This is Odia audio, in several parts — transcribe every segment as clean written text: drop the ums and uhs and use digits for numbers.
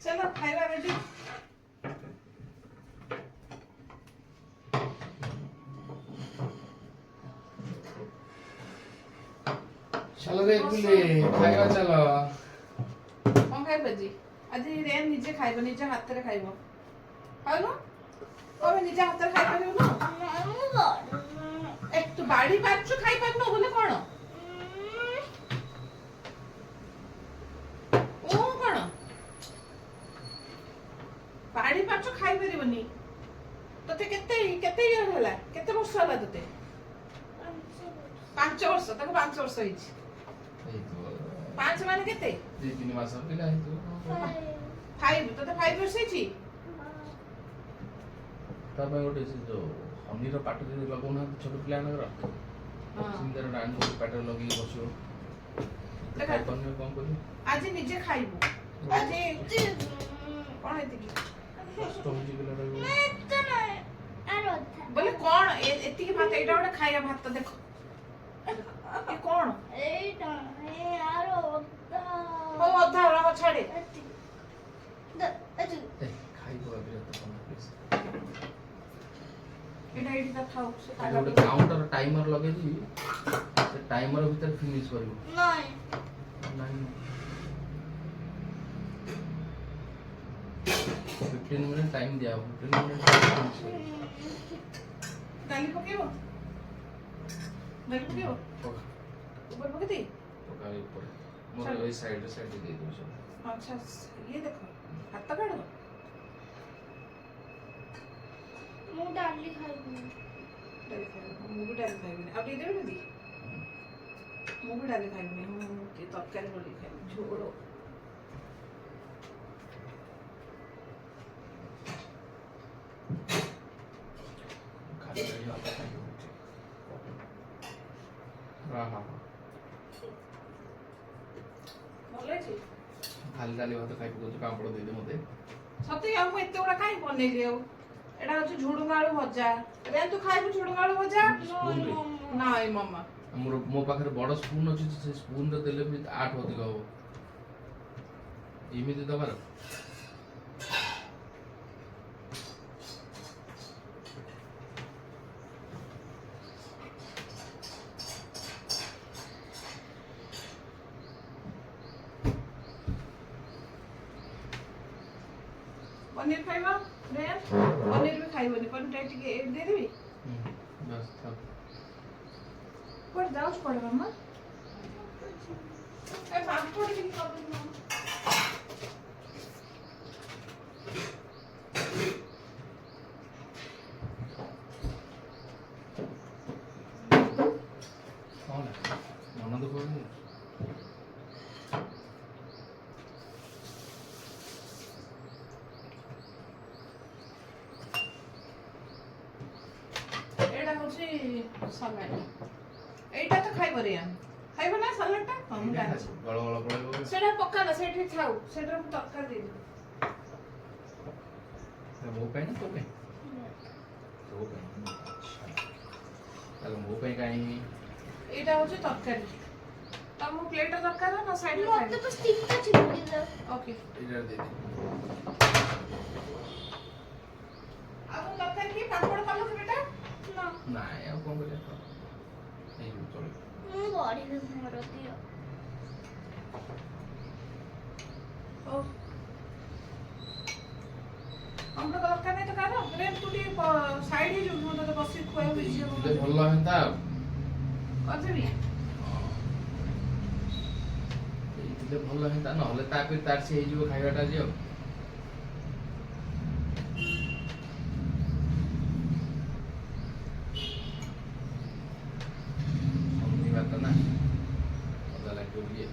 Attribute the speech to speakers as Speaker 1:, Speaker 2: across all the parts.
Speaker 1: चलो खाଇବା रेडी
Speaker 2: चलो रे बुले खाଇବା चलो
Speaker 1: कौन खाइबा जी आज रे निजे खाइबा निजे हाथ रे खाइबो खाइलो ओबे निजे हाथ रे खाइ परिबो ना एक तो बाड़ी पाछु खाइ पारनो बोले कोन ओ कोन बाड़ी पाछु खाइ परिबोनी तते केते केते इयर होला केते वर्ष होला तते 5 वर्ष तक 5 वर्ष हिच
Speaker 2: এই তো
Speaker 1: 5 माने केते
Speaker 2: 2-3 মাস পিলা এই তো
Speaker 1: 5 तते 5 वर्ष हिची
Speaker 2: ତା ପାଇଁ ଗୋଟେ ସେ ଯୋଉ ହନିର ପାଟ ଯଦି ଲଗାଉନାହାନ୍ତି ଛୋଟ ପିଲାମାନଙ୍କର ସୁନ୍ଦର ଡାଣ୍ଡ ପାଟରେ ଲଗେଇକି ବସିବ
Speaker 1: ଦେଖା
Speaker 2: କଣ କରିବୁ
Speaker 1: ଆଜି ନିଜେ ଖାଇବୁ ଆଜି କଣ ହେଇଛି କି
Speaker 2: କଷ୍ଟ ହଉଛି ପିଲାଟାକୁ
Speaker 1: ବୋଲେ କଣ ଏତିକି ଭାତ ଏଇଟା ଗୋଟେ ଖାଇବା ଭାତ ଦେଖ ଏ କଣ
Speaker 3: ଏଇଟା ଏ ଆର
Speaker 1: ହଉ ଅଧା ରହ ଛାଡେ
Speaker 2: ଖାଇବ ବିରକ୍ତ କଣ ପ୍ଲିଜ
Speaker 1: ଏଇଟା ଏଇଠି ତା ଖାଉ ସେ
Speaker 2: ଏଇଟା ଗୋଟେ କାଉଣ୍ଟର ଟାଇମର ଲଗେଇକି ସେ ଟାଇମର ଭିତରେ ଫିନିଶ କରିବ
Speaker 3: ନାଇଁ
Speaker 2: ନାଇଁ 15 ମିନିଟ ଟାଇମ ଦିଆ ହବ 15 ମିନିଟ ଫିନିଶ କରିବ
Speaker 1: ଡାଲି ପକେଇବ ଡାଲି ପକେଇବ
Speaker 2: ପକା
Speaker 1: ଉପରେ ପକେଇ
Speaker 2: ପକା ଉପରେ ମୋର ଏଇ ସାଇଡ ଦେଇ ଦଉଛ
Speaker 1: ଆଚ୍ଛା ଇଏ ଦେଖ ହାତ କାଢ
Speaker 3: ମୁଁ ଡାଲି ଖାଇବିନି
Speaker 1: ଡାଲି ଖାଇବ ମୁଁ ବି ଡାଲି ଖାଇବିନି ଆଉ ଟିକେ ଦେବି ଦିଦି ମୁଁ ବି ଡାଲି ଖାଇବିନି ମୁଁ ଟିକେ ତରକାରୀ କରି ଖାଇବି ଝୋଳ
Speaker 2: ଖାଲି ଖାଲି ଭାତ ଖାଇବ ହଁ ହଁ
Speaker 1: ଭଲ ହେଇଛି
Speaker 2: ଖାଲି ଡାଲି ଭାତ ଖାଇବୁ କହୁଛୁ ପାମ୍ପଡ଼ ଦେଇଦେ ମୋତେ
Speaker 1: ସତେ ଆଉ ମୁଁ ଏତେ ଗୁଡା କାହିଁ ବନେଇଲି ଆଉ ଏଟା ହଉଛି ଝୁଡୁଙ୍ଗ ଆଳୁ ଭଜା ରେ ତୁ ଖାଇବୁ ଝୁଡୁଙ୍ଗ ଆଳୁ ଭଜା
Speaker 2: ସ୍ପୁନରେ
Speaker 1: ନାଇଁ ମାମା
Speaker 2: ଆମର ମୋ ପାଖରେ ବଡ଼ ସ୍ପୁନ୍ ଅଛି ସେ ସ୍ପୁନରେ ଦେଲେ ବି 8 ଅଧିକ ହବ ଏମିତି ଦବାର
Speaker 1: पनीर खाइबा रे पनीर भी खाइबनी पनीर ଟିକେ दे देबी
Speaker 2: बस था
Speaker 1: पर जाउस पड़े मामा ए पापड़ भी कर दे मामा
Speaker 2: कौन है मन दुख होनी
Speaker 1: एटा होची सलाड एटा तो खाइबो रे खाइबो ना सलाड टा हम डाल
Speaker 2: गळ गळ पड़ेगो
Speaker 1: सेटा पक्का ना सेठी खाऊ सेटा हम तरकारी दे दे
Speaker 2: वो पे ना तो पे चलो वो पे काई
Speaker 1: एटा होची तरकारी तम प्लेट दरकार ना साइड में
Speaker 3: ମୋତେ ତ ଷ୍ଟିକ୍ଟା ଚିପକି ଦେ
Speaker 1: ओके
Speaker 2: इधर दे दे
Speaker 1: अब तरकारी की पापड़ कलो के बेटा
Speaker 3: ନା
Speaker 2: ନାଇଁ ଆଉ କଣ କରିବା ଏଇ ଚଳିବ
Speaker 3: ମୁଁ ବଢିରେ ମୋର ଦିଅ
Speaker 1: ओ हमरो दरकार नहीं तो करो रे तू टी साइड ही जो तो बसी खुआ हुई
Speaker 2: ଥିଲେ
Speaker 1: जे
Speaker 2: ଭଲ ହେନ୍ତା ଆଉ
Speaker 1: କରିବି
Speaker 2: ଥିଲେ ଭଲ ହେନ୍ତା ନହେଲେ ତାପରେ ତାର ସେ ହେଇଯିବ ଖାଇବାଟା ଯେ ଆଉ ଶନିବାର ତ ନା ମଜା ଲାଗିବ ଟିକେ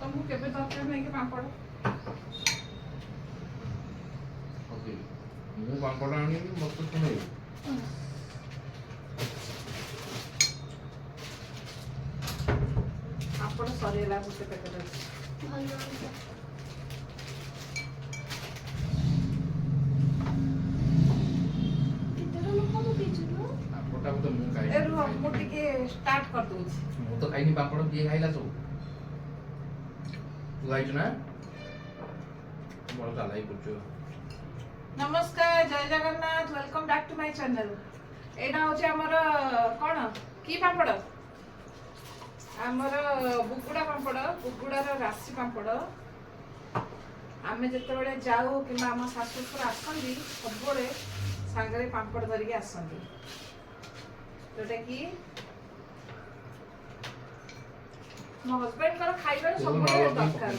Speaker 1: ତମକୁ କେବେ ଦରକାର ନାହିଁ କି ପାମ୍ପଡ଼
Speaker 2: ହବି ମୁଁ ପାମ୍ପଡ଼ ଆଣିବି ମତେ ଶୁଣେଇବି
Speaker 1: ପାମ୍ପଡ଼ ସରିଗଲା ଗୋଟେ ପ୍ୟାକେଟ୍ ଅଛି
Speaker 3: ଭଲ ହେଇଛି କେତେଟା ଲୋକ ପକେଇଛୁ ତୁ
Speaker 2: ପାମ୍ପଡ଼ଟା ତ ମୁଁ
Speaker 1: ଏ
Speaker 2: ଖାଇବି
Speaker 1: ରୁହ ମୁଁ ଟିକେ ଷ୍ଟାର୍ଟ କରିଦଉଛି
Speaker 2: ମୁଁ ତ ଖାଇନି ପାମ୍ପଡ଼ କିଏ ଖାଇଲା ସବୁ ତୁ ଖାଇଛୁ ନା ବଡ଼ ଚାଲାକି କରୁଛୁ।
Speaker 1: ନମସ୍କାର, ଜୟ Jagannath, welcome back to my channel. ଏଇଟା ହଉଛି ଆମର କ'ଣ କି ପାମ୍ପଡ଼? ଆମର ବୁଗୁଡ଼ା ପାମ୍ପଡ଼, ବୁଗୁଡ଼ାର ରାଶି ପାମ୍ପଡ଼। ଆମେ ଯେତେବେଳେ ଯାଉ କିମ୍ବା ଆମ ଶାଶୁ ଶ୍ୱଶୁର ଆସନ୍ତି ସବୁବେଳେ ସାଙ୍ଗରେ ପାମ୍ପଡ଼ ଧରିକି ଆସନ୍ତି, ଯୋଉଟା କି ମୋ ହଜବେଣ୍ଡଙ୍କର ଖାଇବାରେ ସବୁବେଳେ ଦରକାର।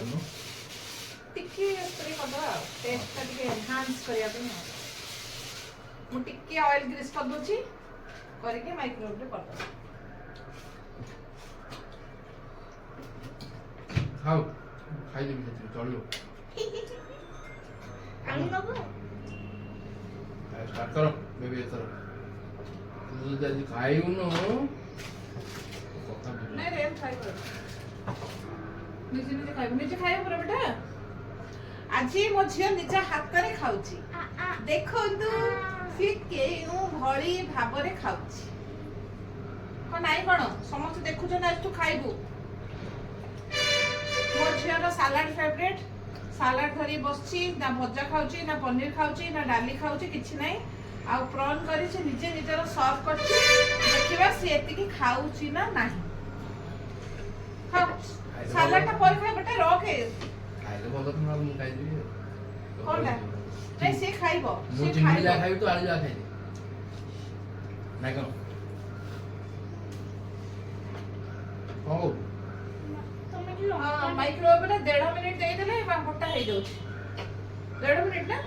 Speaker 1: ଟିକେ ସ୍ପ୍ରେ କରିଦେବା ଆଉ ଟେଷ୍ଟଟା ଟିକେ ଏନହାନ୍ସ କରିବା ପାଇଁ ଆଉ। ମୁଁ ଟିକେ ଅଏଲ ଗ୍ରୀସ୍ କରିଦେଉଛି, କରିକି ମାଇକ୍ରୋୱେଭରେ କରିଦେବା।
Speaker 2: ଖାଉ ଖାଇଦେବି ସେଥିରେ ଚଳିବ।
Speaker 3: আমি নেবো
Speaker 2: ଷ୍ଟାର୍ଟ କର ବେବି ଏଥର। ତୁ ଯଦି ଆଜି ଖାଇବୁନୁ କଥା ବୁଝ।
Speaker 1: ନାଇଁ ରେ ଖାଇବ, ନିଜେ ନିଜେ ଖାଇବ, ନିଜେ ଖାଇବ ପୁରା ବେଟା। ଆଜି ମୋ ଝିଅ ନିଜ ହାତରେ ଖାଉଛି, ଦେଖନ୍ତୁ ସିଏ କେଉଁ ଭଳି ଭାବରେ ଖାଉଛି। ହଁ ନାଇଁ କ'ଣ ସମସ୍ତେ ଦେଖୁଛନ୍ତି ଆଜି ତୁ ଖାଇବୁ। ମୋ ଝିଅର ସାଲାଡ ଫେଭରେଟ, ସାଲାଡ ଧରି ବସିଛି, ନା ଭଜା ଖାଉଛି, ନା ପନିର ଖାଉଛି, ନା ଡାଲି ଖାଉଛି, କିଛି ନାହିଁ। ଆଉ ପ୍ରନ୍ କରି ସେ ନିଜେ ନିଜର ସର୍ଭ କରୁଛି, ଦେଖିବା ସେ ଏତିକି ଖାଉଛି ନା ନାହିଁ। ସାଲାଡଟା ପରେ ଖାଇ ବେଟା, ରଖେ।
Speaker 2: ଖାଇଲେ ଭଲ ତ ମୁଁ ଖାଇଦେବି।
Speaker 1: କଣଟା? ନାଇଁ ସେ ଖାଇବ,
Speaker 2: ମୁଁ
Speaker 1: ସେ
Speaker 2: ଚିଙ୍ଗୁଡ଼ି ଯାହା
Speaker 1: ଖାଇବ।
Speaker 2: ଖାଇବି ତୁ ଆଳୁ ଯାହା ଖାଇଦେ। ନାଇଁ କ'ଣ ହଉ
Speaker 3: তুমি কি
Speaker 1: ମାଇକ୍ରୋୱେଭରେ 1.5 ମିନିଟ୍ ଦେଇଦେଲେ ପାମ୍ପଡ଼ଟା ହେଇଯାଉଛି। 1.5 ମିନିଟ୍ ନା?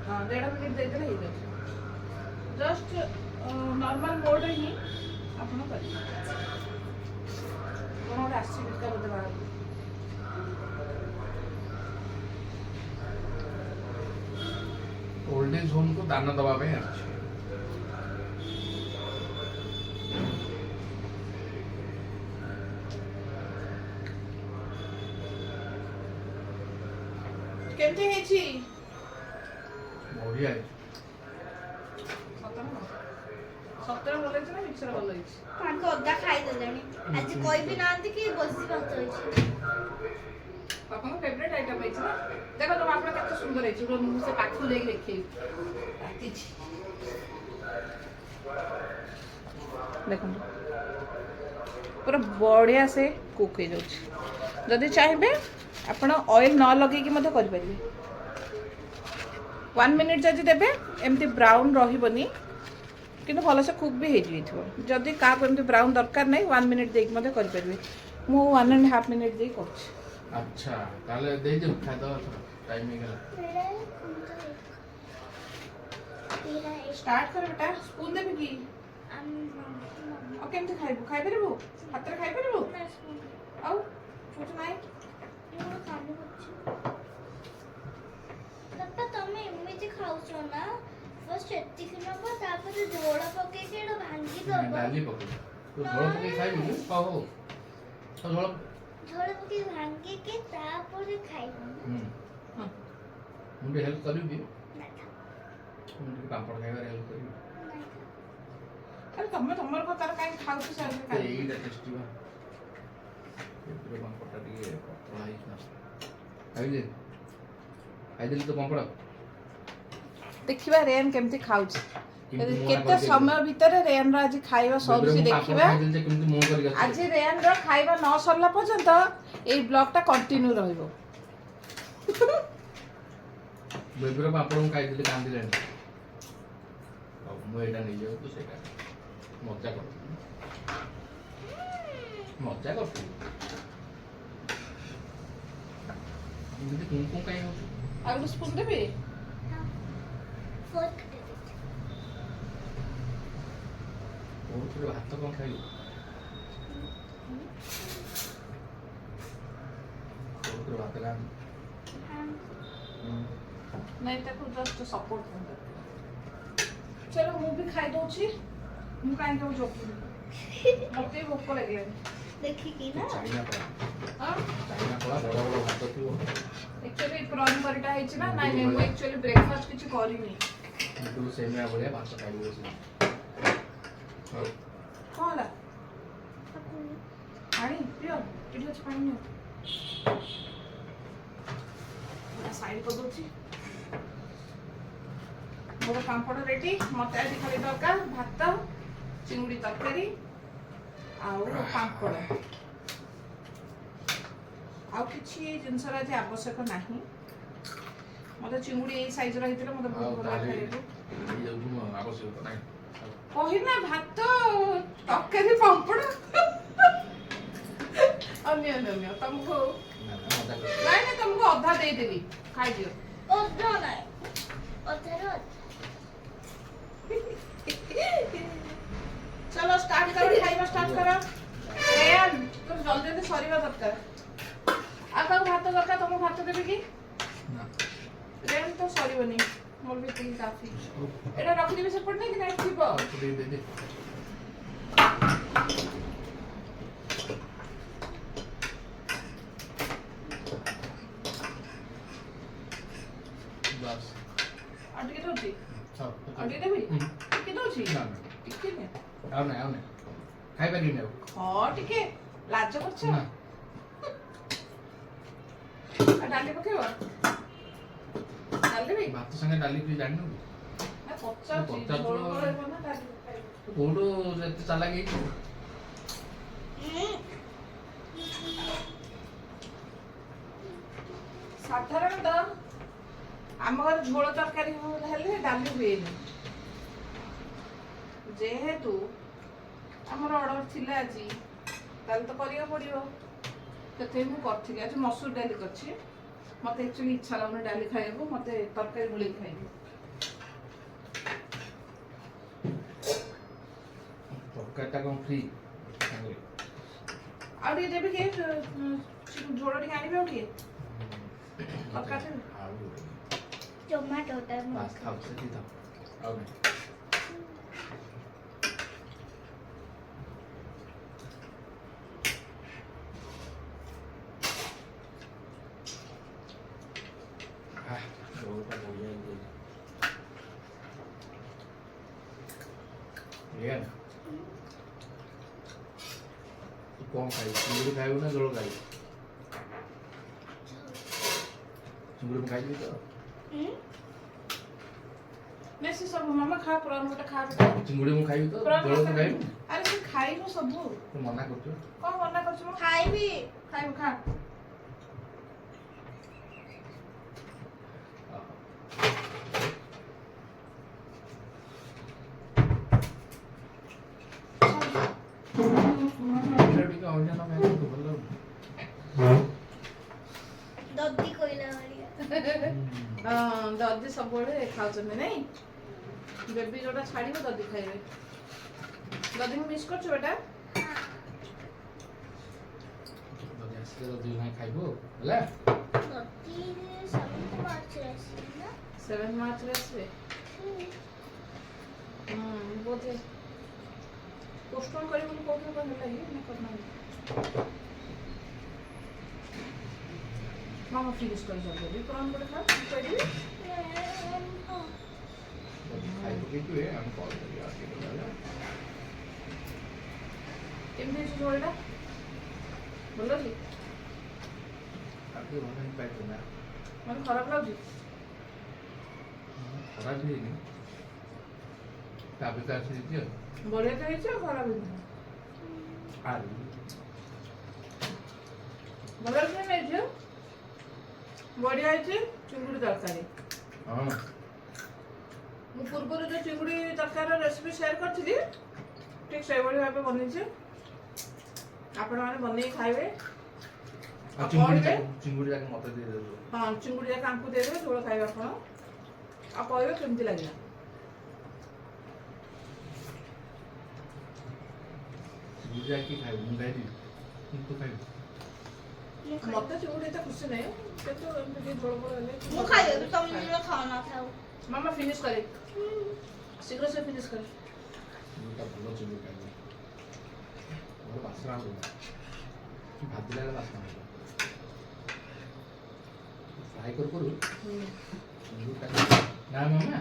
Speaker 1: ହଁ 1.5 ମିନିଟ୍ ଦେଇଦେଲେ ହେଇଯାଉଛି। ଜଷ୍ଟ ନର୍ମାଲ ମୋଡ଼ରେ ହିଁ ଆପଣ କରିବେ। କ'ଣ ଗୋଟେ ଆସିଛି ବିକା ବୋଧେ ବାହାରକୁ।
Speaker 2: ଓଲ୍ଡ ଏଜ୍ ହୋମ୍କୁ ଦାନ ଦେବା ପାଇଁ ଆସିଛି।
Speaker 1: କେମିତି ହେଇଛି?
Speaker 2: ବଢ଼ିଆ ହେଇଛି।
Speaker 1: ସତରେ ଭଲ ହେଇଛି ନା ମିକ୍ସର ଭଲ ହେଇଛି?
Speaker 3: ଆଗ ଅଧା ଖାଇଦେଲେଣି, ଆଜି କହିବି ନାହାନ୍ତି କି ବସି ଭାତ ହେଇଛି।
Speaker 1: ବାପାଙ୍କ ଫେଭରେଟ୍ ଆଇଟମ୍ ହେଇଛି ନା? ଦେଖ ତମ ଆପଣ କେତେ ସୁନ୍ଦର ହେଇଛି। ମୁଁ ସେ ପାଖକୁ ଯାଇକି ଦେଖେଇବି। ରାତିଛି ଦେଖନ୍ତୁ ପୁରା ବଢ଼ିଆ ସେ କୁକ୍ ହେଇଯାଉଛି। ଯଦି ଚାହିଁବେ ଆପଣ ଅଏଲ୍ ନ ଲଗେଇକି ମଧ୍ୟ କରିପାରିବେ। 1 ମିନିଟ୍ ଯଦି ଦେବେ ଏମିତି ବ୍ରାଉନ୍ ରହିବନି, କିନ୍ତୁ ଭଲସେ କୁକ୍ ବି ହେଇଯାଇଥିବ। ଯଦି କାହାକୁ ଏମିତି ବ୍ରାଉନ୍ ଦରକାର ନାହିଁ 1 ମିନିଟ୍ ଦେଇକି ମଧ୍ୟ କରିପାରିବେ। ମୁଁ 1.5 ମିନିଟ୍ ଦେଇ କରୁଛି।
Speaker 2: ଆଚ୍ଛା ତାହେଲେ ଦେଇଦିଅ ଖାଇଦେବା ଏଥର, ଟାଇମ୍ ହେଇଗଲା।
Speaker 1: ଷ୍ଟାର୍ଟ କର ବେଟା, ସ୍ପୁନ୍ ଦେବି କି? ଆଉ କେମିତି ଖାଇବୁ? ଖାଇପାରିବୁ? ହାତରେ ଖାଇପାରିବୁ? ଆଉ ଛୁଟି ନାହିଁ।
Speaker 3: ବାପା ତମେ ଏମିତି ଖାଉଛ ନା? ଫାର୍ଷ୍ଟ ଏତିକି ନବ, ତାପରେ ଝୋଳ ପକେଇକି ଏଟା ଭାଙ୍ଗି ଦବ।
Speaker 2: ଡାଲି ପକେଇ ତୁ ଝୋଳ ପକେଇ ଖାଇବୁ। ହଉ ହଉ ଝୋଳ
Speaker 3: ଝୋଳ ପକେଇ ଭାଙ୍ଗିକି ତାପରେ ଖାଇବ।
Speaker 1: ହଁ
Speaker 2: ମୁଁ ଟିକେ ହେଲ୍ପ କରିବି।
Speaker 3: ନା
Speaker 2: ମୁଁ ଟିକେ ପାମ୍ପଡ଼ ଖାଇବାରେ ହେଲ୍ପ କରିବି।
Speaker 1: ଆରେ ତମେ ତମର କଥା କାହିଁ ଖାଉଛ ସେ ଖାଇବ।
Speaker 2: ଏଇଟା ଟେଷ୍ଟି ବା। ଏଥିରେ ପାମ୍ପଡ଼ଟା ଟିକେ ପତଳା ହେଇଛି ନା। ଖାଇଦେ ଖାଇଦେଲି ତ ପାମ୍ପଡ଼।
Speaker 1: ଦେଖିବା ରେନ୍ କେମିତି ଖାଉଛି,
Speaker 2: କିନ୍ତୁ ମୁଁ
Speaker 1: କେତେ ସମୟ ଭିତରେ ରେନ୍ର ଆଜି ଖାଇବା ସରୁଛି ଦେଖିବା। ଆଜି ରେନ୍ର ଖାଇବା ନ ସରିଲା ପର୍ଯ୍ୟନ୍ତ ଏଇ ବ୍ଲଗଟା କଣ୍ଟିନ୍ୟୁ ରହିବ।
Speaker 2: ବେବିର ପାମ୍ପଡ଼ ମୁଁ ଖାଇଥିଲି କାନ୍ଦିଲାଣି। ହଉ ମୁଁ ଏଇଟା ନେଇଯାଉ ତୁ ସେଇଟା ମଜା କରୁଥିଲି। ମଜା କରୁଥିଲି ଏମିତି କୁଁ କୁଁ କାହିଁ ହଉଛି?
Speaker 1: ଆଉ ଗୋଟେ ସ୍ପୁନ୍ ଦେବି?
Speaker 2: କୋଉଥିରେ ଭାତ କ'ଣ ଖାଇବୁ? କୋଉଥିରେ ଭାତ ଖାଆନ୍ତି?
Speaker 1: ନାଇଁ ତାକୁ ଜଷ୍ଟ ସପୋର୍ଟ କରନ୍ତୁ। ଚलो ମୁଁ ବି ଖାଇ ଦଉଛି। ମୁଁ କାହିଁକି ଆଉ ଜଗିବି? ମତେ ବି ଭୋକ ଲାଗିଲାଣି।
Speaker 3: ଦେଖିକି ନା
Speaker 2: ଚାଇନା ପଳା
Speaker 1: ହଁ
Speaker 2: ବଡ଼ ବଡ଼ ଭାତ ଥିବ।
Speaker 1: एक्चुअली प्रॉन करीटा ହେଇଛି ନା। ନାଇଁ ନାଇଁ ମୁଁ एक्चुअली ବ୍ରେକଫାଷ୍ଟ କିଛି କରିନି।
Speaker 2: ତୁ ସେମିଆ ଭଳିଆ ଭାତ ଖାଇବୁ ବସି।
Speaker 1: କ'ଣ ହେଲା? ପାଣି ପିଅ, ଏଠି ଅଛି ପାଣି ନିଅ। ସାଇଡ୍ କରିଦେଉଛି। ମୋର ପାମ୍ପଡ଼ ରେଡି। ମତେ ଆଜି ଖାଲି ଦରକାର ଭାତ, ଚିଙ୍ଗୁଡ଼ି ତରକାରୀ ଆଉ ପାମ୍ପଡ଼। ଆଉ କିଛି ଜିନିଷର ଆଜି ଆବଶ୍ୟକ ନାହିଁ। ମତେ ଚିଙ୍ଗୁଡ଼ି ଏଇ ସାଇଜର ହେଇଥିଲେ ମତେ ବହୁତ ଭଲ ଲାଗେ ଖାଇବାକୁ।
Speaker 2: ଆବଶ୍ୟକତା ନାହିଁ।
Speaker 1: କହିନା ଭାତ, ତରକାରୀ, ପାମ୍ପଡ଼। ଅନ୍ୟ ତମକୁ ନାଇଁ ତମକୁ ଅଧା ଦେଇଦେବି, ଖାଇଦିଅ।
Speaker 3: ଅଧା ନାହିଁ, ଅଧାରେ ଅଧା।
Speaker 1: चलो स्टार्ट करो, खाइबा स्टार्ट करो। रेयान तुम जल्दी जल्दी सरीबा दरकार। आ का भात दरकार, तुम भात देबे की
Speaker 2: ना
Speaker 1: रेयान तो सरीबनी मोर भी तीन काफी। एटा रख देबे सेपट नहीं कि नहीं थिबो
Speaker 2: दे बस
Speaker 1: आटी के दोची
Speaker 2: सब
Speaker 1: आटी देबी के दोची
Speaker 2: ना ना
Speaker 1: टिके ने
Speaker 2: आओ ना खाई पारी ना
Speaker 1: हां टिके लाज करछ
Speaker 2: ना
Speaker 1: आ डाली पकेबा डाली भी
Speaker 2: भात संगे डाली भी जान नो
Speaker 1: ना पच्चा झोल करे बना डाली
Speaker 2: कोडो जते चला गई
Speaker 1: साधारणतः आम घर झोल तरकारी हेले डाली हुएनि जेहेतु आमर ऑर्डर थिला आज ताल तो करिया पड़ियो तते मु करथि आज मसूर डाली करछि मते एक्चुअली इच्छा लागने डाली खाइबो मते तरकारी गुली खाइबो
Speaker 2: तरकारीटा कम फ्री
Speaker 1: आ डी देबे के झोल डी आनिबे ओ के तरकारी
Speaker 3: टोमेटो टा
Speaker 2: बस खाओ से दी था आओ ना ये ना तू कौन खाई चिंगड़ी खाई ना जोड़ खाई चिंगड़ी में खाई तो
Speaker 1: मैं से सब मामा खा प्रॉन गोटे खा बेटा
Speaker 2: चिंगड़ी में खाई तो
Speaker 1: प्रॉन
Speaker 2: जोड़ में खाई
Speaker 1: अरे से खाइबो सब
Speaker 2: तो मना करछो
Speaker 1: कौन मना करछ म
Speaker 3: खाइबी
Speaker 1: खाइबो खा
Speaker 3: दद्दी कोइला वालिया
Speaker 1: ददी सब बड़े खाउछन नहीं बेबी जोटा छाड़ीबो ददी खाइबे ददी को मिस करछ बेटा
Speaker 2: ददी आसे ददी ना खाइबो हला
Speaker 3: दद्दी 7 मार्च आसी ना
Speaker 1: 7 मार्च रे आसबे बोधे पोस्टपोन करिबो कोठे कोन लागि ना करना मामा फिनिश कर जल्दी प्रॉन गोटे खा कहिबी
Speaker 2: खाइबो के तू हम कॉल करिया आके बोला
Speaker 1: केमने जोड़ेला बोलो जी
Speaker 2: आके होना ही पाइतो ना
Speaker 1: मन खराब लागजी
Speaker 2: खराब ही नहीं ताबे का से दियो
Speaker 1: बढ़िया तो ହେଇଛି ଖରାପ ହେଇଛି
Speaker 2: आलू
Speaker 1: ଭଲ କି ନାହିଁ ଝିଅ ବଢିଆ ହେଇଛି ଚିଙ୍ଗୁଡ଼ି ତରକାରୀ
Speaker 2: हां
Speaker 1: ମୁଁ ପୂର୍ବରୁ ଯୋଉ ଚିଙ୍ଗୁଡ଼ି ତରକାରୀର ରେସିପି ସେୟାର କରିଥିଲି ଠିକ୍ ସେଇଭଳି ଭାବେ ବନେଇଛି ଆପଣମାନେ ବନେଇକି ଖାଇବେ
Speaker 2: चिंगुड़ी जाके मत दे दे
Speaker 1: ହଁ ଚିଙ୍ଗୁଡ଼ି ଯାକ ଆମକୁ ଦେଇଦେବେ ଝୋଳ ଖାଇବେ ଆପଣ ଆଉ କହିବେ କେମିତି ଲାଗିଲା
Speaker 2: चिंगुड़ी जाके खाइ मु गाइ दी तू खाइ
Speaker 1: ମତେ ଚିଙ୍ଗୁଡ଼ି ଏତେ ଖୁସି ନାହିଁ କିନ୍ତୁ ଏମିତି ଝୋଳ ଫୋଳ ହେଲେ
Speaker 3: ମୁଁ ଖାଇବି ତମେ ଯୋଉ ଖାଅ ନା ଖାଅ
Speaker 1: ମାମା ଫିନିଶ କରେ ଶୀଘ୍ର ସେ ଫିନିଶ କରେ
Speaker 2: मुटा भलो चिंगुड़ी खाइ मोर वासना हो भात दिला वासना हो फ्राई कर चिंगुड़ी का ना मामा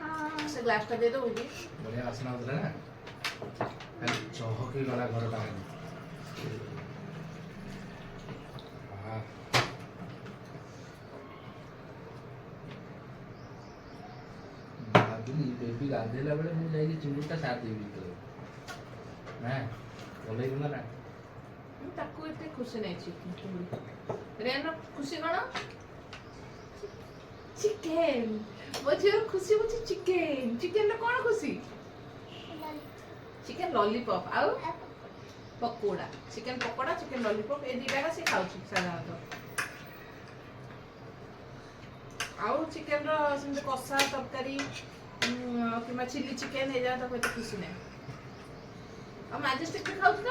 Speaker 3: हां
Speaker 1: से ग्लासटा दे दो भी
Speaker 2: बढ़िया वासना होता ना खाली चहकी गला घरटा ବେବି ଗାଧେଇଲା ବେଳେ ମୁଁ ଯାଇକି ଚିଙ୍ଗୁଡ଼ିଟା ସାରିଦେବି ଭିତରେ ନା ଭଲ ହେଇଗଲା ନା।
Speaker 1: ମୁଁ ତାକୁ ଏତେ ଖୁସି ନାହିଁ ଚିକେନ। ରେନ ଖୁସି କଣ? ଚିକେନ। ମୋ ଝିଅର ଖୁସି ହଉଛି ଚିକେନ। ଚିକେନରେ କଣ ଖୁସି? ଚିକେନ ଲଲିପପ ଆଉ pakora. Chicken pakora chicken lollipop ଏ ଦିଟା ସେ ଖାଉଛି ସାଧାରଣତଃ। ଆଉ ଚିକେନର ସେମିତି କଷା ତରକାରୀ କିମ୍ବା ଚିଲି ଚିକେନ ଏଇ ଯାକ ତାକୁ ଏତେ ଖୁସି ନାହିଁ। ଆଉ ମାଜେଷ୍ଟିକ ବି ଖାଉଛି ତ?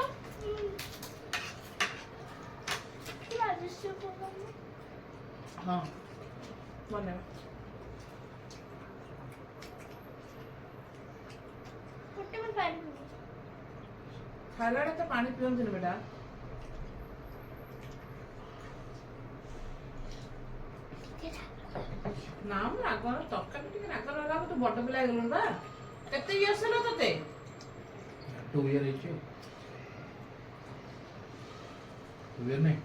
Speaker 1: ହଁ ବନେଇବା। ଖାଇଲା ବେଳେ ତ ପାଣି ପିଅନ୍ତିନି ବେଟା। ନା ମୁଁ ରାଗ ତରକାରୀ ଟିକେ ରାଗ ଲଗାବ। ତୁ ବଡ ପିଲା ହେଇଗଲୁଣି ବା। କେତେ ଇୟର୍ସ ହେଲା ତତେ?
Speaker 2: 2 year ହେଇଛି। 2 year ନାହିଁ।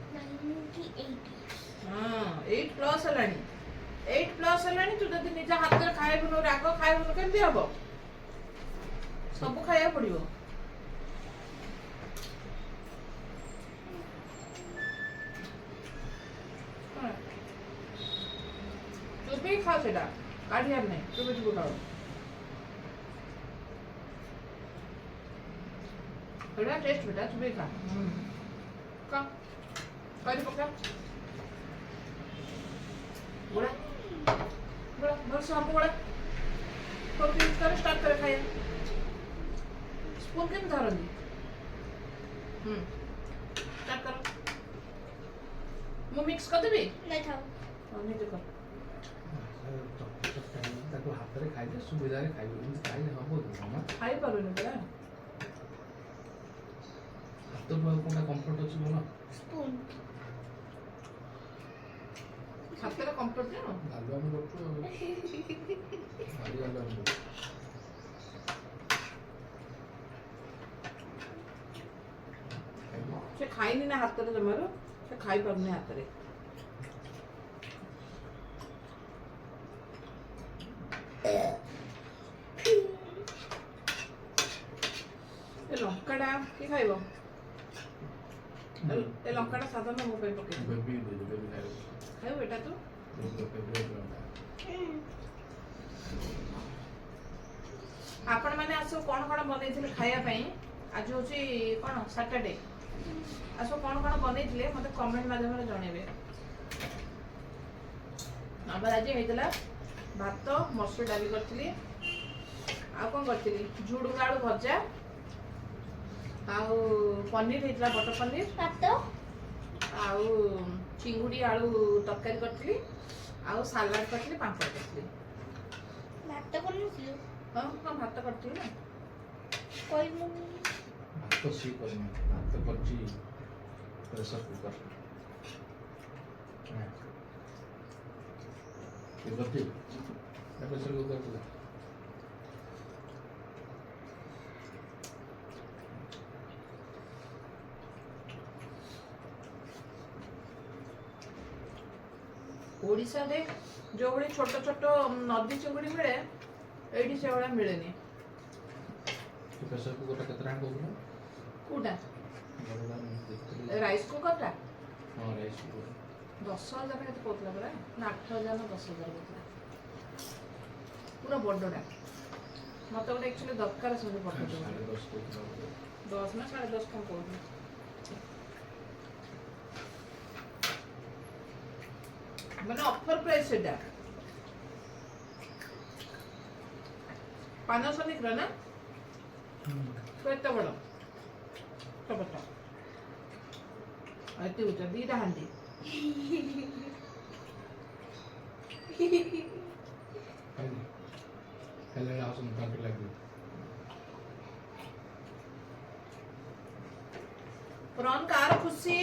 Speaker 1: ହଁ 8+ ହେଲାଣି। 8+ ହେଲାଣି। ତୁ ଯଦି ନିଜ ହାତରେ ଖାଇବୁନୁ ରାଗ ଖାଇବୁନୁ କେମିତି ହବ? ସବୁ ଖାଇବାକୁ ପଡିବ। ଚୁପି ଖା ସେଟା କାଢିବାର ନାହିଁ। ଚୁପି ଚୁପି ଖାଅ। बड़ा टेस्ट बेटा चुपे खा। खा करी पका गोड़ा गोड़ा बस सब गोड़ा को यूज कर स्टार्ट कर खाया स्पून के धरो दी स्टार्ट करो। मु मिक्स कर देबी
Speaker 3: नहीं खाओ
Speaker 1: नहीं देखो
Speaker 2: ତାକୁ ହାତରେ ଖାଇଲେ ସୁବିଧାରେ ଖାଇବେ। ଏମିତି ଖାଇଲେ ହବ କି ମାମା?
Speaker 1: ଖାଇପାରୁନି ପରା।
Speaker 2: ହାତକୁ ଆଉ କୋଉଟା କମ୍ଫର୍ଟ ଅଛି ଭଲ?
Speaker 3: स्पून
Speaker 1: ହାତରେ କମ୍ଫର୍ଟ ନା
Speaker 2: ଗାଲୁଆମି କରୁଛୁ ଆଉ। ଭାରି ଗାଲୁଆମି କରୁଛୁ।
Speaker 1: ସେ ଖାଇନି ନା ହାତରେ ଜମାରୁ ସେ ଖାଇ ପାରୁନି ହାତରେ। ଏ ଲଙ୍କାଟା କିଏ ଖାଇବ? ଏ ଲଙ୍କାଟା ସାଧାରଣ ମୋ ପାଇଁ ପକେଇ
Speaker 2: ବେବି ବେବି ଖାଇବ।
Speaker 1: ଖାଇବୁ ଏଟା ତୁ? ଆପଣ ମାନେ ଆସୁ କଣ କଣ ବନେଇଥିଲେ ଖାଇବା ପାଇଁ? ଆଜି ହଉଛି କଣ ସାଟରଡେ। ଆସୁ କଣ କଣ ବନେଇଥିଲେ ମତେ କମେଣ୍ଟ ମାଧ୍ୟମରେ ଜଣେଇବେ। ଆମର ଆଜି ହେଇଥିଲା ଭାତ ମସୁର ଡାଲି କରିଥିଲି। ଆଉ କଣ କରିଥିଲି ଝୁଡୁଙ୍ଗ ଆଳୁ ଭଜା ଆଉ ପନିର ହେଇଥିଲା ବଟର ପନିର
Speaker 3: भात
Speaker 1: ଆଉ ଚିଙ୍ଗୁଡ଼ି ଆଳୁ ତରକାରୀ କରିଥିଲି ଆଉ ସାଲାଡ କରିଥିଲି ପାମ୍ପଡ଼ କରିଥିଲି।
Speaker 3: भात कोन नथिलु
Speaker 1: ହଁ ହଁ ଭାତ କରିଥିଲି ନା।
Speaker 3: कोई मु
Speaker 2: ଭାତ ସିଏ କରିନି। ଭାତ କରିଛି ପ୍ରେସର କୁକର। କିଏ କରିଛି? ପ୍ରେସର କୁକର ଥିଲା।
Speaker 1: ଓଡ଼ିଶାରେ ଯୋଉ ଭଳି ଛୋଟ ଛୋଟ ନଦୀ ଚିଙ୍ଗୁଡ଼ି ମିଳେ ଏଇଠି ସେଭଳିଆ ମିଳେନି।
Speaker 2: ପ୍ରେସର କୁକରଟା କେତେ ଟଙ୍କା କହୁଥିଲା?
Speaker 1: କୋଉଟା
Speaker 2: ବଡ଼ଟା ମୁଁ ଦେଖିଥିଲି।
Speaker 1: ରାଇସ୍ କୁକରଟା
Speaker 2: ହଁ ରାଇସ୍ କୁକର
Speaker 1: 10,000 କେତେ କହୁଥିଲା ପରା ନା 8,000 ନା 10,000 କହୁଥିଲା। ପୁରା ବଡ଼ଟା ମତେ ଗୋଟେ ଆକ୍ଚୁଆଲି ଦରକାର ସେମିତି ବଡ଼
Speaker 2: $10,500 କହୁଥିଲା।
Speaker 1: 10 ନା 10.5 କଣ କହୁଥିଲା। ମାନେ ଅଫର ପ୍ରାଇସ୍ ସେଟା Panasonic ର ନା କେତେ ବଡ଼ ଛୋଟ ଏତେ ଉଚ୍ଚା ଦିଟା ହାଣ୍ଡି
Speaker 2: ଖାଇଲେ ଆସନ୍ତୁ ତାକୁ ଲାଗିବ।
Speaker 1: ପ୍ରନ୍ କାର ଖୁସି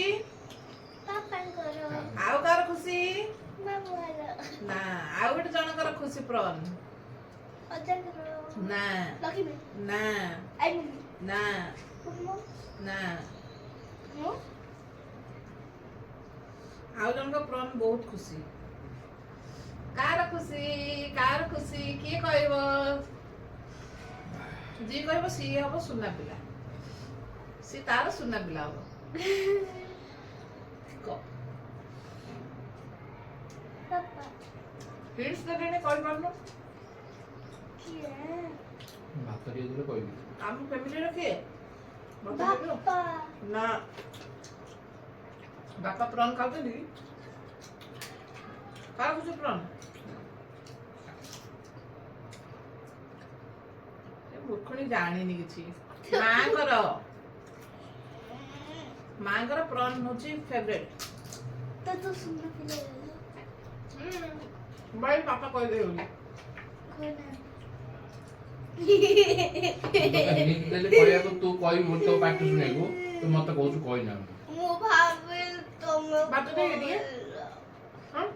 Speaker 3: पापा करो
Speaker 1: ଆଉ କାର ଖୁସି
Speaker 3: मामा रो
Speaker 1: ନା ଆଉ ଗୋଟେ ଜଣଙ୍କର ଖୁସି ପ୍ରନ୍
Speaker 3: अजन करो
Speaker 1: ନା
Speaker 3: लकी में
Speaker 1: ନା
Speaker 3: आई मम्मी
Speaker 1: ନା
Speaker 3: मम्मा
Speaker 1: ନା
Speaker 3: नो
Speaker 1: ଆଉ ଜଣଙ୍କ ପ୍ରନ୍ ବହୁତ ଖୁସି। କାର ଖୁସି କିଏ କହିବ? जी कहब सी हम सुना पिला सी तार सुना पिला हम
Speaker 3: पापा
Speaker 1: हिंट्स देने कॉल करनो
Speaker 3: किए
Speaker 2: ଭାତ ଟିକେ ଦେଲେ କହିବି
Speaker 1: हम फैमिली रखे
Speaker 3: पापा
Speaker 1: ना बापा प्रॉन खाते नहीं खा कुछ प्रॉन मूर्खणी जानी किसी मांगर प्रॉन होची फेवरेट
Speaker 3: तो तू सुनना पिले
Speaker 1: भाई पापा कह दे होली
Speaker 3: कोना
Speaker 2: ଦେଲେ କହିବାକୁ ତୁ କହିବୁ ତୋ ପାଟି ଶୁଣିବାକୁ ତୁ ମତେ କହୁଛୁ କହିନା
Speaker 3: ମୁଁ ଭାବେ ତମେ
Speaker 1: ବାଟ ଟିକେ ଟିକେ हां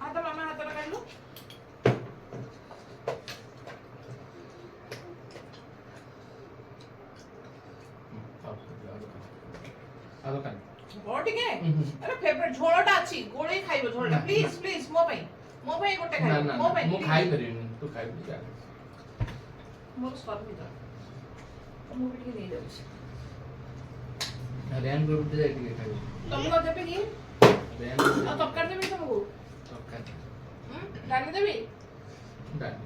Speaker 1: आता मामा हाताला काढलो
Speaker 2: ଆଉ କାଇଁ
Speaker 1: हो ठीक है अरे फेवरेट झोळटा अछि गोळे खाइबो झोळटा प्लीज प्लीज मो भाई गोटे
Speaker 2: ନା
Speaker 1: खाइबो
Speaker 2: ନା
Speaker 1: मो भाई
Speaker 2: ମୁଁ ଖାଇପାରିବିନି ତୁ ଖାଇବୁ ଯା
Speaker 1: मोर स्वाद भी था मो भी ठीक नहीं जाउछि
Speaker 2: ରେନ୍ ଗ୍ରୁପ୍ ଟେ ଯାଇ ଟିକେ ଖାଇବୁ
Speaker 1: तुमको देबे की
Speaker 2: ରେନ୍
Speaker 1: आ तबकर देबे तुमको
Speaker 2: ତରକାରୀ
Speaker 1: डाली देबे
Speaker 2: ଡାଲି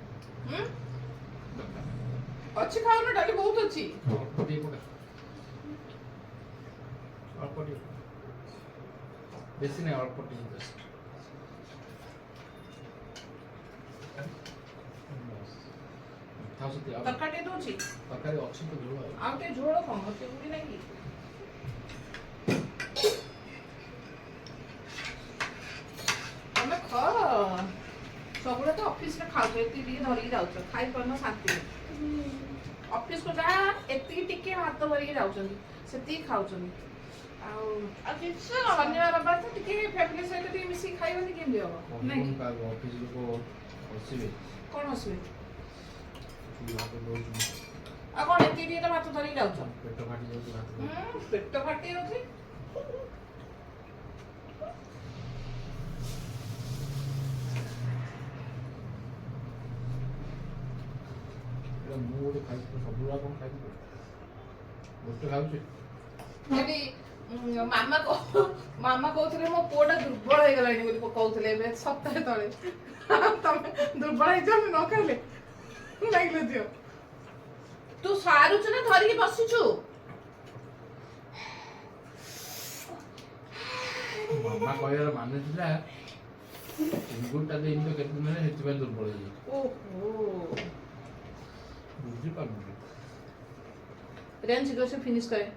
Speaker 1: अच्छी खाओ ना डाली बहुत अच्छी
Speaker 2: ଅଳ୍ପ ଟିକେ ପକା ଅଳ୍ପ ଟିକେ ବେଶୀ ନାହିଁ ଅଳ୍ପ ଟିକେ just। ଥାଉ ସେତିକି ଆଉ
Speaker 1: तबका टे दोछि
Speaker 2: ତରକାରୀ ଅଛି ତ ଝୋଳ ଆଉ
Speaker 1: आउ टे झोळ कोन होते उडी नाही तमे खा सबुळे तो ऑफिस रे खाओ एती टिके धरि जाउछ खाइ परनो शांति ऑफिस को जा एती टिके हाथ भरि जाउछन सेती खाउछन आउ शनिवार रविवार तो टिके फैमिली सहित टिके मिसी खाइबनी केम दियो नहीं
Speaker 2: କଣ ପାଗ ଅଫିସ ଲୋକ ବସିବେ
Speaker 1: कोन हसबे
Speaker 2: ଚୁଲି ଭାତ ଦଉଛୁ
Speaker 1: आ कोन एती टिके भात धरि जाउछ
Speaker 2: ପେଟ ଫାଟି ଯାଉଛି ଭାତ ଦଉଛୁ।
Speaker 1: पेट फाटी होछि
Speaker 2: ଏଇଟା ମୁଁ ଗୋଟେ ଖାଇଛି ତ ସବୁଗୁଡ଼ା କଣ ଖାଇଛି ଗୋଟେ ଖାଉଛି
Speaker 1: ଖାଲି ମାମା କହୁଥିଲେ ମୋ ପୁଅଟା ଦୁର୍ବଳ ହେଇଗଲାଣି ବୋଲି କହୁଥିଲେ ଏବେ ସପ୍ତାହେ ତଳେ ତମେ ଦୁର୍ବଳ ହେଇଛ ଆମେ ନ ଖାଇଲେ ଲାଗିଲେ ଦିଅ ତୁ ସାରୁଛୁ ନା ଧରିକି ବସିଛୁ
Speaker 2: ମାମା କହିବାର ମାନେ ଥିଲା ଚିଙ୍ଗୁଡିଟା ଦେଇନି ତ କେତେ ଦିନ ହେଲେ ସେଥିପାଇଁ ଦୁର୍ବଳ ହେଇଯାଇଛି
Speaker 1: ଓହୋ
Speaker 2: ବୁଝିପାରୁନି
Speaker 1: रेंज शीघ्र से फिनिश करे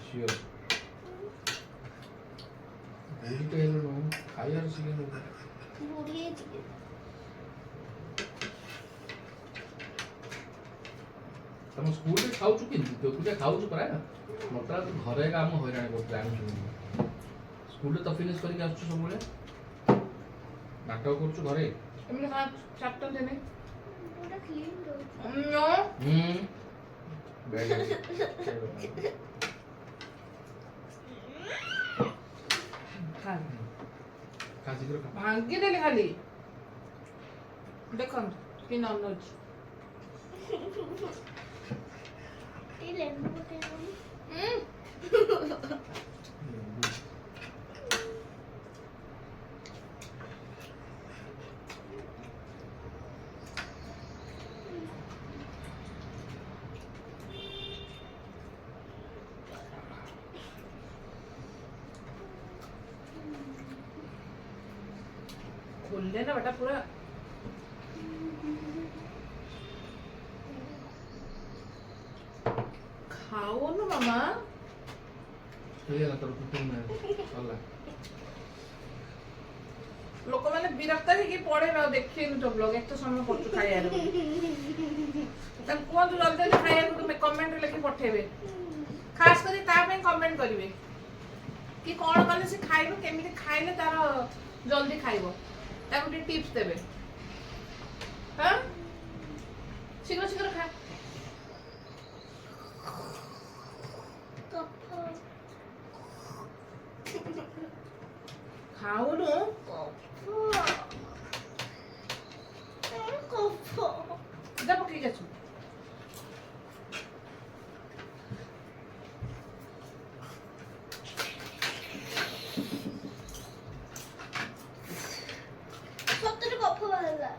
Speaker 2: ଝିଅ ବୁଢ଼ୀଟେ ହେଲୁଣୁ ଖାଇବାର ଶିଖିନୁ
Speaker 3: ବୁଢ଼ୀ
Speaker 2: ତମ ସ୍କୁଲରେ ଖାଉଛୁ କେମିତି ତୁ ଏକୁଟିଆ ଖାଉଛୁ ପ୍ରାୟ ମତେ ଲାଗୁଛି ଘରେ କାମ ହଇରାଣ କରୁଛୁ ଜାଣିଛୁ ସ୍କୁଲରେ ତ ଫିନିଶ କରିକି ଆସୁଛୁ ସବୁବେଳେ ନାଟକ କରୁଛୁ ଘରେ
Speaker 1: ଏମିତି ଚାପ୍ଟର ଦେନେ
Speaker 3: ପୁରା କ୍ଲିନ୍ ରହୁଛି
Speaker 1: नो
Speaker 2: ବେଡ଼
Speaker 1: खा
Speaker 2: ଖା ଶୀଘ୍ର ଖା
Speaker 1: ଭାଙ୍ଗି ଦେଲି ଖାଲି ଦେଖନ୍ତୁ କି ନନଉଛି
Speaker 3: ଟିକେ ଲେମ୍ବୁ ପକେଇବନି खोलने ना बेटा पूरा खाओ ना मामा
Speaker 2: ହେଇଗଲା ତୋର 15 ମିନିଟ୍ ସରିଲା।
Speaker 1: ଲୋକମାନେ ବିରକ୍ତ ହେଇକି ପଳେଇବେ ଆଉ ଦେଖିବେନି ତୋ ବ୍ଲଗ। ଏତେ ସମୟ କରୁଛୁ ଖାଇବାରେ। ତାଙ୍କୁ କୁହନ୍ତୁ ଜଲ୍ଦି ଜଲ୍ଦି ଖାଇବାକୁ କମେଣ୍ଟରେ ଲେଖି ପଠେଇବେ। ଖାସ କରି ତା ପାଇଁ କମେଣ୍ଟ କରିବେ କି କଣ କଲେ ସେ ଖାଇବ, କେମିତି ଖାଇଲେ ତାର ଜଲ୍ଦି ଖାଇବ, ତାକୁ ଟିକେ ଟିପ୍ସ ଦେବେ। ହଁ ଶୀଘ୍ର ଶୀଘ୍ର ଖା। ଖାଉନୁ ଯା ପକେଇକି ଆସୁ।
Speaker 3: ସତରେ କଫ ବାହାରିଲା।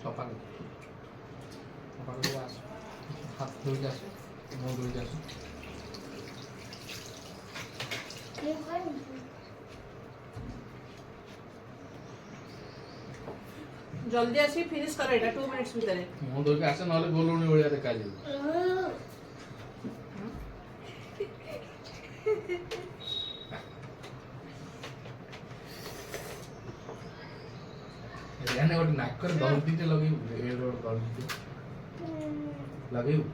Speaker 2: ସକାଳୁ ଆସ, ହାତ ଧୋଇକି ଆସ, ମୁହଁ ଧୋଇକି ଆସ।
Speaker 3: ମୁଁ ଖାଇବି।
Speaker 1: ଜଲ୍ଦି ଆସି ଫିନିଶ କର ଏଇଟା 2 ମିନିଟ୍ସ ଭିତରେ।
Speaker 2: ମୁହଁ ଧୋଇକି ଆସ, ନହେଲେ ଗୋଲୁଣି ଭଳିଆ ଦେଖାଯିବ। ଏখানে ଗୋଟେ ନାକରେ ଦଉଡ଼ିଟେ ଲଗେଇବୁ, ଏଡେ ଗୋଟେ ଦଉଡ଼ିଟେ ଲଗେଇବୁ।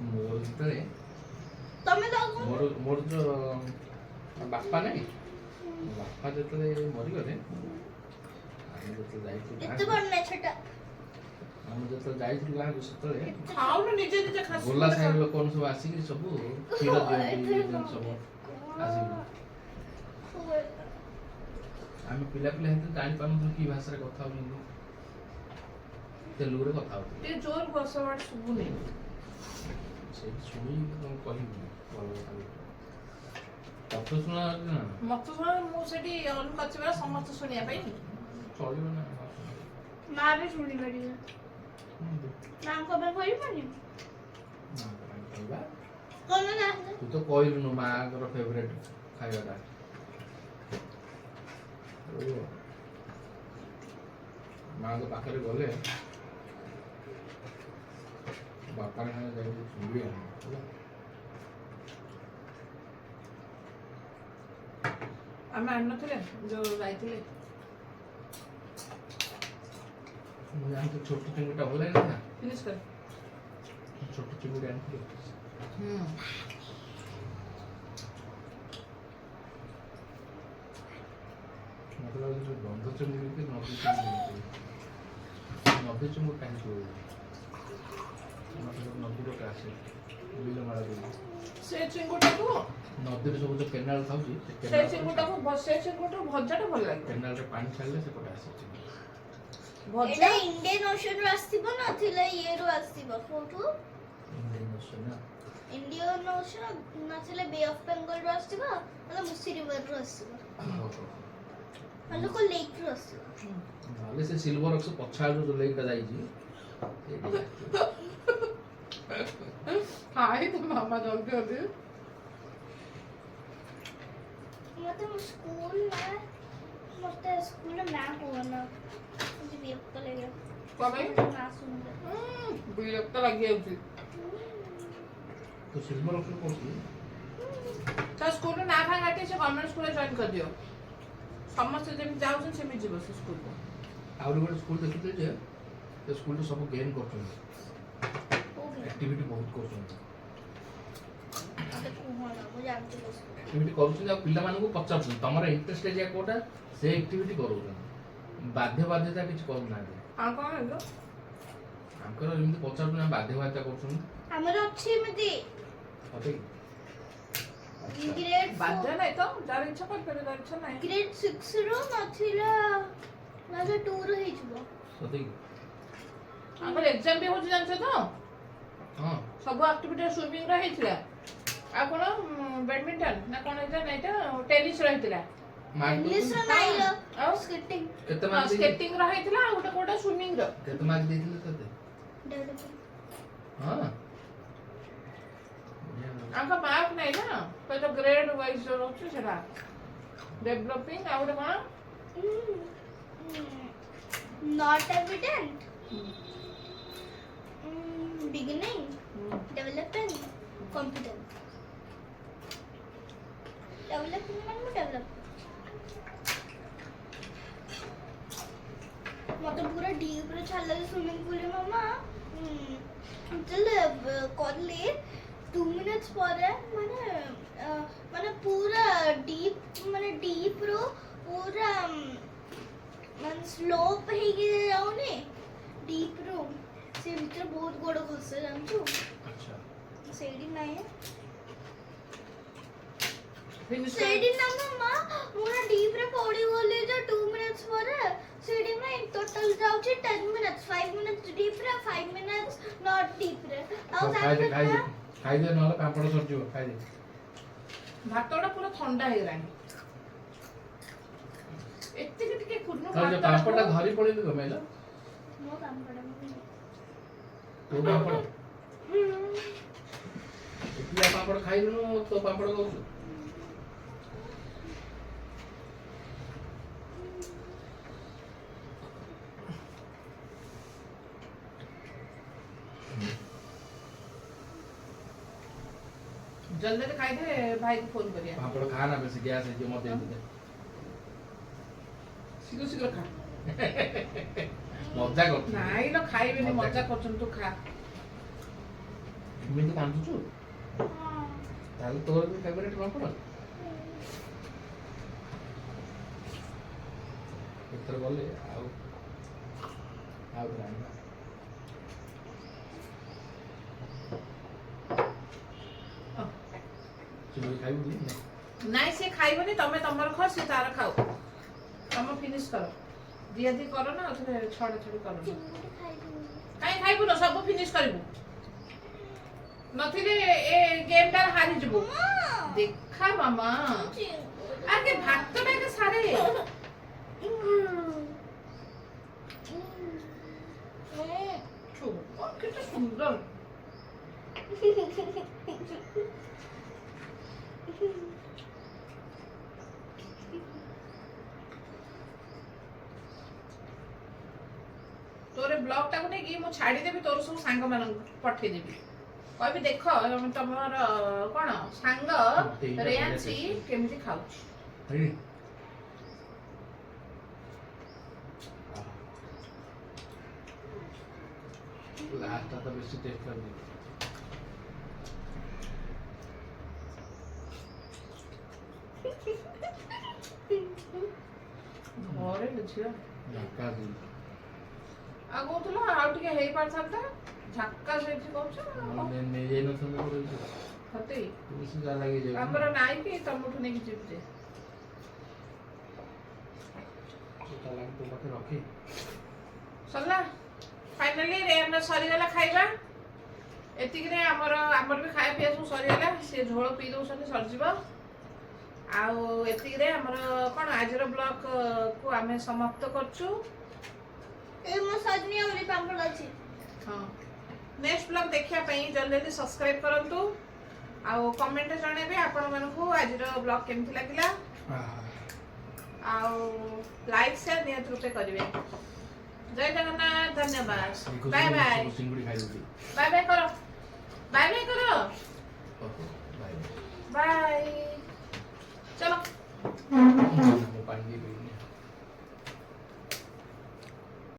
Speaker 2: ମୋର ଯେତେବେଳେ
Speaker 3: ତମେ ଦବ।
Speaker 2: ମୋର ଯୋଉ ବାପା ନାହିଁ, ବାପା ଯେତେବେଳେ ମରିଗଲେ, ଆମେ ଯେତେବେଳେ ଯାଇଥିଲୁ
Speaker 3: ଏତେ ବଡ଼ ନା ଛୋଟା?
Speaker 2: ଆମେ ଯେତେବେଳେ ଯାଇଥିଲୁ ଗାଁକୁ, ସେତେବେଳେ
Speaker 1: ଖାଉନୁ ନିଜେ ନିଜେ ଖା।
Speaker 2: ଗୋଲା ସାହି ଲୋକମାନେ ସବୁ ଆସିକି ସବୁ କ୍ଷୀର ଦିଅନ୍ତି ସବୁ ଆସିକି। ଆମେ ପିଲା ପିଲା ହେଇଥିଲେ ଜାଣିପାରୁନଥିଲୁ କି ଭାଷାରେ କଥା ହଉଛନ୍ତି, ତେଲୁଗୁରେ କଥା ହଉଥିଲେ।
Speaker 1: ଟିକେ ଜୋର ବସ ୱାର୍ଡ ଶୁଭୁନି।
Speaker 2: ସେଇଠି ଶୁଣିକି ତମକୁ କହିବି ଭଲ କଥା ଗୋଟେ। ତତେ ଶୁଣା ଯାଉଛି ନା?
Speaker 1: ମତେ ଶୁଣ, ମୁଁ ସେଠି ଅନ୍ କରିଛି ପରା ସମସ୍ତେ ଶୁଣିବା ପାଇଁ।
Speaker 2: ଚଳିବ ନା?
Speaker 3: ମା ବି ଶୁଣିପାରିବେ। ମାଙ୍କ ପାଇଁ କହିବନି?
Speaker 2: କହିବା।
Speaker 3: କଣ ନା?
Speaker 2: ତୁ ତ କହିଲୁନୁ ମାଙ୍କର ଫେଭରେଟ ଖାଇବାଟା। ମାଙ୍କ ପାଖରେ ଗଲେ ବାପାଙ୍କ ସାଙ୍ଗେ ଯାଇକି ଚୁଡ଼ି ଆଣିବ ହେଲା।
Speaker 1: ଆମେ ଆଣିନଥିଲେ ଯୋଉ ଯାଇଥିଲେ।
Speaker 2: ମୁଁ ଜାଣିଛି ଛୋଟ ଚିଙ୍ଗୁଡିଟା ଭଲ ଲାଗେ ନା?
Speaker 1: ଫିନିଶ କର।
Speaker 2: ଛୋଟ ଚିଙ୍ଗୁଡି ଆଣିଥିଲେ। ମତେ ଲାଗୁଛି ଯୋଉ ଗନ୍ଧ ଚିଙ୍ଗୁଡି କି ନଦୀ ଚିଙ୍ଗୁଡି, ନଦୀ ଚିଙ୍ଗୁଡି କାହିଁକି ମତେ ନଦୀ ଗୋଟେ ଆସେ ବିଲ ମାଳ ଦେଇକି।
Speaker 1: ସେ ଚିଙ୍ଗୁଟାକୁ
Speaker 2: ନଦୀରେ ସବୁ ଯୋଉ କେନାଲ ଥାଉଛି,
Speaker 1: ସେ ଚିଙ୍ଗୁଟାକୁ ଭଜାଟା ଭଲ ଲାଗେ।
Speaker 2: କେନାଲରେ ପାଣି ଛାଡ଼ିଲେ ସେପଟେ ଆସେ ଚିଙ୍ଗୁଡି।
Speaker 1: ଭଜା
Speaker 3: ଏଟା ଇଣ୍ଡିଆନ ଓଶନରୁ ଆସିବ ନଥିଲା, ଇଏରୁ ଆସିବ। କୋଉଠୁ?
Speaker 2: ଇଣ୍ଡିଆନ ଓସେନ ନା?
Speaker 3: ଇଣ୍ଡିଆନ ଓଶନ ନଥିଲେ ବେ ଅଫ ବେଙ୍ଗଲରୁ ଆସିବ, ନହେଲେ ମୁସି ରିଭରରୁ ଆସିବ, ନହେଲେ କୋଉ ଲେକରୁ ଆସିବ।
Speaker 2: ନହେଲେ ସେ ସିଲଭର ଅକ୍ସ ପଛଆଡୁ ଯୋଉ ଲେକଟା ଯାଇଛି
Speaker 1: ହାଇ ତ ମାମା ଜଲ୍ଦି ଜଲ୍ଦି।
Speaker 3: ମତେ ସ୍କୁଲ ନା କୁହନା, ମତେ ବିରକ୍ତ ଲାଗେ।
Speaker 1: କଣ ପାଇଁ?
Speaker 3: ନା ଶୁଣିଲେ
Speaker 1: ବିରକ୍ତ ଲାଗିଯାଉଛି।
Speaker 2: ତ ସିଲଭର ଅକ୍ସ କୋଉଠି?
Speaker 1: ତା ସ୍କୁଲର ନାଁ ଫାଁ କାଟି ସେ ଗଭର୍ଣ୍ଣମେଣ୍ଟ ସ୍କୁଲରେ ଜଏନ୍ କରିଦିଅ। ସମସ୍ତେ ଯେମିତି ଯାଉଛନ୍ତି ସେମିତି ଯିବ ସେ ସ୍କୁଲକୁ।
Speaker 2: ଆଉ ଗୋଟେ ସ୍କୁଲ ଦେଖିଥିଲେ ଯେ ସେ ସ୍କୁଲରେ ସବୁ ଗେମ୍ କରୁଛନ୍ତି, ଆକ୍ଟିଭିଟି ବହୁତ କରୁଛନ୍ତି।
Speaker 3: ମତେ କୁହନା, ମୁଁ ଜାଣିଛି ମୋ ସ୍କୁଲ।
Speaker 2: ଆକ୍ଟିଭିଟି କରୁଛନ୍ତି ଆଉ ପିଲାମାନଙ୍କୁ ପଚାରୁଛନ୍ତି ତମର ଇଣ୍ଟରେଷ୍ଟ ଏରିଆ କୋଉଟା, ସେ ଆକ୍ଟିଭିଟି କରୁଛନ୍ତି। ବାଧ୍ୟତା କିଛି କରୁନାହାନ୍ତି।
Speaker 1: ଆଉ କଣ ହେଇଛ?
Speaker 2: ତାଙ୍କର ଏମିତି ପଚାରୁଛନ୍ତି, ଆମେ ବାଧ୍ୟତା କରୁଛନ୍ତି।
Speaker 3: ଆମର ଅଛି ଏମିତି
Speaker 2: ସତେ କି?
Speaker 3: ଗ୍ରେଡ୍
Speaker 1: ବାଧ୍ୟ ନାହିଁ ତ, ଯାର ଇଚ୍ଛା କରିପାରିବ, ଯାର ଇଚ୍ଛା ନାହିଁ।
Speaker 3: ଗ୍ରେଡ୍ 6 ରୁ ନଥିଲା, ନହେଲେ 2 ରୁ ହେଇଯିବ।
Speaker 2: ସତେ କି?
Speaker 1: ଆମର ଏକ୍ଜାମ ବି ହଉଛି ଜାଣିଛ ତ?
Speaker 2: ହଁ।
Speaker 1: ସବୁ ଆକ୍ଟିଭିଟି ସୁଇମିଂର ହେଇଥିଲା। ଆଉ କଣ ବ୍ୟାଡମିଣ୍ଟନ ନା କଣ ହେଇଥିଲା? ନା ଏଇଟା ଟେନିସ୍ ରହିଥିଲା।
Speaker 3: ଇଂଲିଶ ର ନାଇଁ ଲ,
Speaker 1: ଆଉ
Speaker 3: ସ୍କେଟିଂ।
Speaker 2: କେତେ ମାର୍କ
Speaker 1: ସ୍କେଟିଂ ର ହେଇଥିଲା, ଆଉ ଗୋଟେ କୋଉଟା ସୁଇମିଂ ର।
Speaker 2: କେତେ ମାର୍କ ଦେଇଥିଲେ ତତେ? ହଁ।
Speaker 1: ଆଙ୍କ ମାର୍କ ନାହିଁ ନା, ତ ଯୋଉ ଗ୍ରେଡ୍ ୱାଇଜ ଯୋଉ ରହୁଛି ସେଟା ଡେଭଲପିଂ, ଆଉ ଗୋଟେ କଣ
Speaker 3: not evident, beginning, developing, develop and confidence develop ମାନେ डेवलप मत पूरा डीप रे छाला स्विमिंग पूल रे मामा चल करले 2 मिनट्स पर माने माने पूरा डीप रो पूरा मन स्लोप हे के जाउने डीप रो से भीतर बहुत गोड़ खसे जानछु
Speaker 2: अच्छा
Speaker 3: सेडी नाही
Speaker 1: फिनिश
Speaker 3: सेडी ना मामा पूरा डीप रे पड़ी बोले जो 2 मिनट्स पर सेडी में टोटल जाउची 10 मिनट्स 5 मिनट्स डीप रे 5 मिनट्स नॉट डीप रे
Speaker 2: खाई दे नहले पापड़ सरजिव खाई दे
Speaker 1: ଭାତଟା ପୁରା ଥଣ୍ଡା ହେଇଗଲାଣି ଏତିକି ଟିକେ କୁର୍ଣ୍ଣ
Speaker 2: ତ ଯେ ପାପଡଟା ଧରି ପଡିଲି କମେଇଲା
Speaker 3: ମୋ काम पड़ा मम्मी
Speaker 2: ତୋ ପାପଡ଼ ଏତିକି ପାପଡ଼ ଖାଇଲୁ ତୋ ପାପଡ଼ କହୁଛୁ
Speaker 1: जल्दी से खाई दे भाई को फोन करिए
Speaker 2: पापड़ खा ना बेसी गैस है जो मत दे दे
Speaker 1: शीघ्र शीघ्र खा
Speaker 2: मजा करतु
Speaker 1: ନାଇଁ ଲୋ ଖାଇବେନି ମଜା କରୁଛନ୍ତି ତୁ ଖା
Speaker 2: ଏମିତି କାନ୍ଦୁଛୁ
Speaker 3: हां
Speaker 2: ତାହେଲେ ତୋର ବି ଫେଭରେଟ୍ ପାପଡ଼ ଏଥର ଗଲେ ଆଉ ଆଣିବା चलो खाइबू दी ना
Speaker 1: ନାଇଁ ସେ ଖାଇବନି ତମେ ତମର ଖାଅ ସେ ତାର ଖାଉ ତମ ଫିନିଶ କର ଦିଆ ଦି କର ନା ଅଥରେ ଛଡା ଛଡି କର
Speaker 3: चिंगुड़ी खाई दूंगी
Speaker 1: କାଇଁ ଖାଇବୁ ନା ସବୁ ଫିନିଶ କରିବୁ ନଥିଲେ ଏ ଗେମ୍ ଟା ହାରି ଯିବୁ ଦେଖା ମାମା ଆগে ଭାତଟା କେ ସାରେ ଛୋ କେତେ ସୁନ୍ଦର तोरे ब्लॉग टाको नहीं कि मु छाड़ी देबी तोर सब सांग मान पठे देबी कहबी देख तमर कोन सांग रेयांसी केमिति खाउछ
Speaker 2: अरे लास्ट तो बेसी टेस्ट कर दी
Speaker 1: घरे लछिया
Speaker 2: झक्का दी
Speaker 1: आगो तुला आउ टिके हेई पारथांता झक्का सेठी कहछ
Speaker 2: ने जे न संग कर
Speaker 1: हते
Speaker 2: बेसी जा लागे जे
Speaker 1: हमर नाई कि तमठु नै कि जिबजे
Speaker 2: तो लागे तो बाटे रखी
Speaker 1: सरला फाइनली रेन सरी गला खाइबा एतिक रे हमर भी खाए पिया सब सरी गला से झोल पी दउ सनी सर जीवा आउ एतिक रे हमर कोन आजर ब्लॉग को हमें समाप्त करछु
Speaker 3: ए मो सजनी हमरे पापड़ अछि
Speaker 1: हां नेक्स्ट ब्लॉग देखिया पई जल्दी जल्दी सब्सक्राइब करंतु आउ कमेंट जणेबे आपण मानको आजर ब्लॉग केमथि लागिला आउ लाइक शेयर नियत रूपे करिवे जय जगन्नाथ धन्यवाद बाय बाय
Speaker 2: सिंगुड़ी खाई दी
Speaker 1: बाय बाय करो
Speaker 2: बाय
Speaker 1: बाय चलो
Speaker 2: पानी दी